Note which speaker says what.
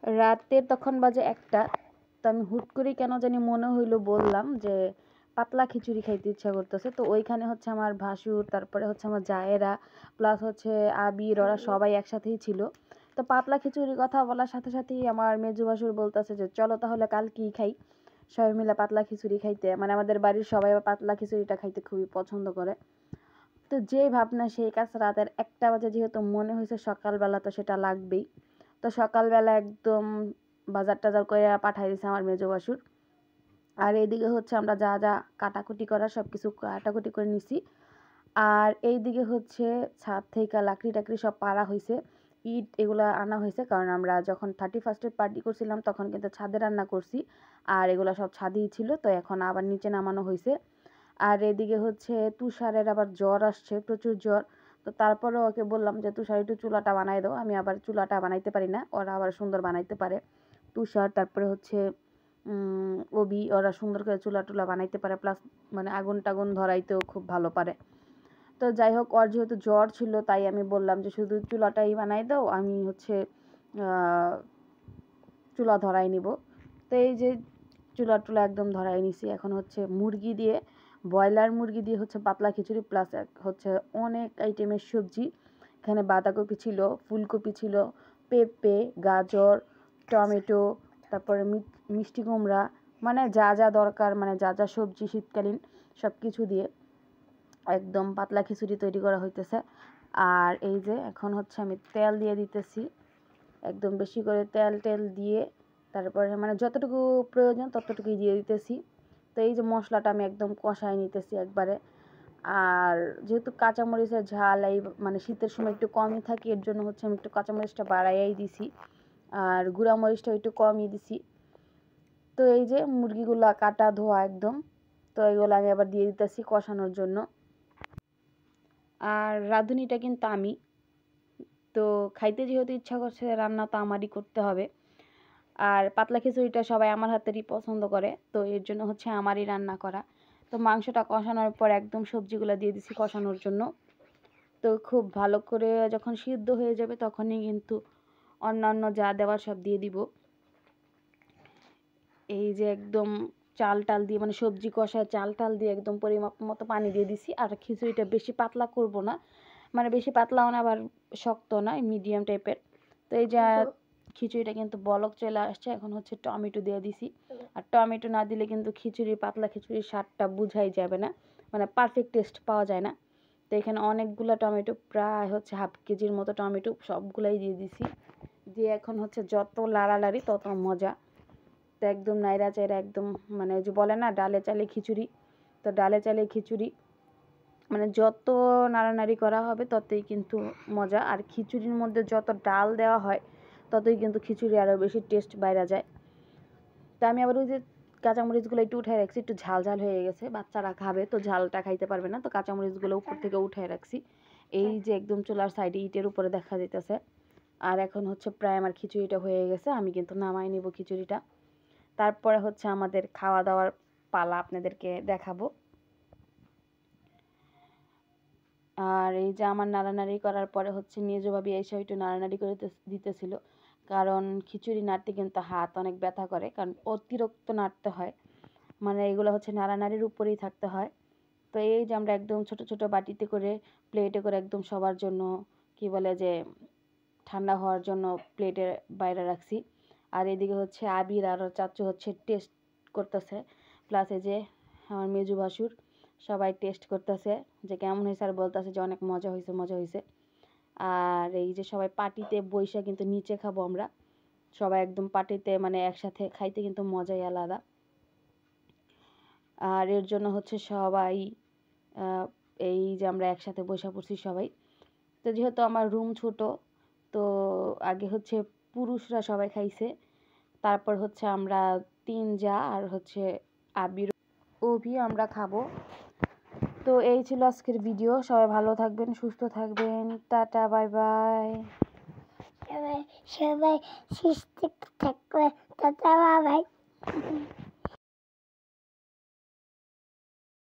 Speaker 1: রাতের তখন বাজে 1টা। তো আমি হুট করে কেন জানি মনে হইলো বললাম যে পাতলা খিচুড়ি খাইতে ইচ্ছা করতেছে। তো ওইখানে হচ্ছে আমার ভাসুর, তারপরে হচ্ছে আমার জায়েরা, প্লাস হচ্ছে আবির, ওরা সবাই একসাথেই ছিল। তো পাতলা খিচুড়ির কথা বলার সাথে সাথেই আমার মেজো ভাসুর বলতেছে যে চলো তাহলে কালকেই খাই, সবাই মিলে পাতলা খিচুড়ি খাইতে। মানে আমাদের বাড়ির সবাই পাতলা খিচুড়িটা খাইতে খুবই পছন্দ করে। তো যেই ভাবনা সেই কাজ, রাতের 1টা বাজে যেহেতু মনে হয়েছে সকালবেলা তো সেটা লাগবেই। তো সকালবেলা একদম বাজার টাজার করে পাঠাই দিয়েছে আমার মেজো ভাসুর। আর এইদিকে হচ্ছে আমরা যা যা কাটাকুটি করার সব কিছু কাটাকুটি করে নিছি। আর এইদিকে হচ্ছে ছাদ থেকে লাকড়ি টাকড়ি সব পাড়া হয়েছে, ইট এগুলা আনা হয়েছে, কারণ আমরা যখন 31st পার্টি করছিলাম তখন কিন্তু ছাদে রান্না করছি, আর এগুলা সব ছাদেই ছিল। তো এখন আবার নিচে নামানো হয়েছে। আর এদিকে হচ্ছে তুষারের আবার জ্বর আসছে, প্রচুর জ্বর। তো তারপরেও ওকে বললাম যে তুষার একটু চুলাটা বানাই দাও। আমি আবার চুলাটা বানাইতে পারি না, ওরা আবার সুন্দর বানাইতে পারে। তুষার, তারপরে হচ্ছে অবি, ওরা সুন্দর করে চুলা টুলা বানাইতে পারে, প্লাস মানে আগুন টাগুন ধরাইতেও খুব ভালো পারে। তো যাই হোক, ওর যেহেতু জ্বর ছিল তাই আমি বললাম যে শুধু চুলাটাই বানাই দাও, আমি হচ্ছে চুলা ধরাই নিব। তো এই যে চুলা টুলা একদম ধরাই নিছি। এখন হচ্ছে মুরগি দিয়ে, ব্রয়লার মুরগি দিয়ে হচ্ছে পাতলা খিচুড়ি, প্লাস হচ্ছে অনেক আইটেমের সবজি। এখানে বাঁধাকপি ছিল, ফুলকপি ছিল, পেঁপে, গাজর, টমেটো, তারপরে মিষ্টি কুমড়া, মানে যা যা দরকার, মানে যা যা সবজি শীতকালীন সব কিছু দিয়ে একদম পাতলা খিচুড়ি তৈরি করা হইতেছে। আর এই যে এখন হচ্ছে আমি তেল দিয়ে দিতেছি, একদম বেশি করে তেল দিয়ে তারপরে মানে যতটুকু প্রয়োজন ততটুকুই দিয়ে দিতেছি। তো এই যে মশলাটা আমি একদম কষায় নিতেছি একবারে। আর যেহেতু কাঁচামরিচের ঝাল এই মানে শীতের সময় একটু কমই থাকে, এর জন্য হচ্ছে আমি একটু কাঁচামরিচটা বাড়াইয়াই দিছি, আর গুঁড়া মরিচটা একটু কমই দিছি। তো এই যে মুরগিগুলো কাটা ধোয়া একদম, তো এগুলো আমি আবার দিয়ে দিতেছি কষানোর জন্য। আর রাঁধুনিটা কিন্তু আমি, তো খাইতে যেহেতু ইচ্ছা করছে রান্না তো আমারই করতে হবে। আর পাতলা খিচুড়িটা সবাই আমার হাতেরই পছন্দ করে, তো এর জন্য হচ্ছে আমারই রান্না করা। তো মাংসটা কষানোর পর একদম সবজিগুলো দিয়ে দিছি কষানোর জন্য। তো খুব ভালো করে যখন সিদ্ধ হয়ে যাবে তখনই কিন্তু অন্যান্য যা দেওয়ার সব দিয়ে দিব। এই যে একদম চাল টাল দিয়ে, মানে সবজি কষায় চাল টাল দিয়ে একদম পরিমাপ মতো পানি দিয়ে দিছি। আর খিচুড়িটা বেশি পাতলা করব না, মানে বেশি পাতলাও না আবার শক্ত না, মিডিয়াম টাইপের। তো এই যে খিচুড়িটা কিন্তু বলক চলে আসছে, এখন হচ্ছে টমেটো দিয়ে দিছি। আর টমেটো না দিলে কিন্তু খিচুড়ি, পাতলা খিচুড়ির স্বাদটা বুঝাই যাবে না, মানে পারফেক্ট টেস্ট পাওয়া যায় না। তো এখানে অনেকগুলো টমেটো, প্রায় হচ্ছে হাফ কেজির মতো টমেটো সবগুলাই দিয়ে দিছি। দিয়ে এখন হচ্ছে যত লাড়ালাড়ি তত মজা। তো একদম নাইরা চাইরা একদম, মানে ওই যে বলে না ডালে চালে খিচুড়ি, তো ডালে চালে খিচুড়ি, মানে যত নাড়ানাড়ি করা হবে ততই কিন্তু মজা। আর খিচুড়ির মধ্যে যত ডাল দেওয়া হয় ততই কিন্তু খিচুড়ি আরও বেশি টেস্ট বাইরা যায়। তো আমি আবার ওই যে কাঁচামরিচগুলো একটু উঠায় রাখছি, একটু ঝাল ঝাল হয়ে গেছে, বাচ্চারা খাবে তো ঝালটা খাইতে পারবে না, তো কাঁচামরিচগুলো উপর থেকে উঠায় রাখছি। এই যে একদম চুলার সাইডে ইটের উপরে দেখা যাইতেছে। আর এখন হচ্ছে প্রায় আমার খিচুড়িটা হয়ে গেছে, আমি কিন্তু নামাই নিব খিচুড়িটা। তারপরে হচ্ছে আমাদের খাওয়া দাওয়ার পালা, আপনাদেরকে দেখাবো। আর এই যে আমার নাড়ানাড়ি করার পরে হচ্ছে মেজো ভাবি এসে একটু নাড়ানাড়ি করে দিতেছিল, কারণ খিচুড়ি নাড়তে কিন্তু হাত অনেক ব্যথা করে, কারণ অতিরিক্ত নাড়তে হয়, মানে এগুলো হচ্ছে নাড়ানাড়ির উপরেই থাকতে হয়। তো এই যে আমরা একদম ছোট ছোট বাটিতে করে, প্লেটে করে একদম সবার জন্য, কি বলে যে ঠান্ডা হওয়ার জন্য প্লেটের বাইরে রাখছি। আর এদিকে হচ্ছে আবির আর চাচু হচ্ছে টেস্ট করতেছে, প্লাস এই যে আমার মেজু ভাসুর, সবাই টেস্ট করতেছে যে কেমন হয়েছে, আর বলতেছে যে অনেক মজা হয়েছে মজা হয়েছে। আর এই যে সবাই পার্টিতে বইসা কিন্তু নিচে খাবো আমরা, সবাই একদম পার্টিতে মানে একসাথে খাইতে কিন্তু মজাই আলাদা। আর এর জন্য হচ্ছে সবাই এই যে আমরা একসাথে বসে পড়ছি সবাই। তো যেহেতু আমার রুম ছোট, তো আগে হচ্ছে পুরুষরা সবাই খাইছে, তারপর হচ্ছে আমরা 3 জা আর হচ্ছে আবির, অভি আমরা খাবো। তো এই ছিল আজকের ভিডিও। সবাই ভালো থাকবেন, সুস্থ থাকবেন, টাটা, বাই বাই।
Speaker 2: সবাই সবাই সুস্থ থাকবে, টাটা, বাই বাই।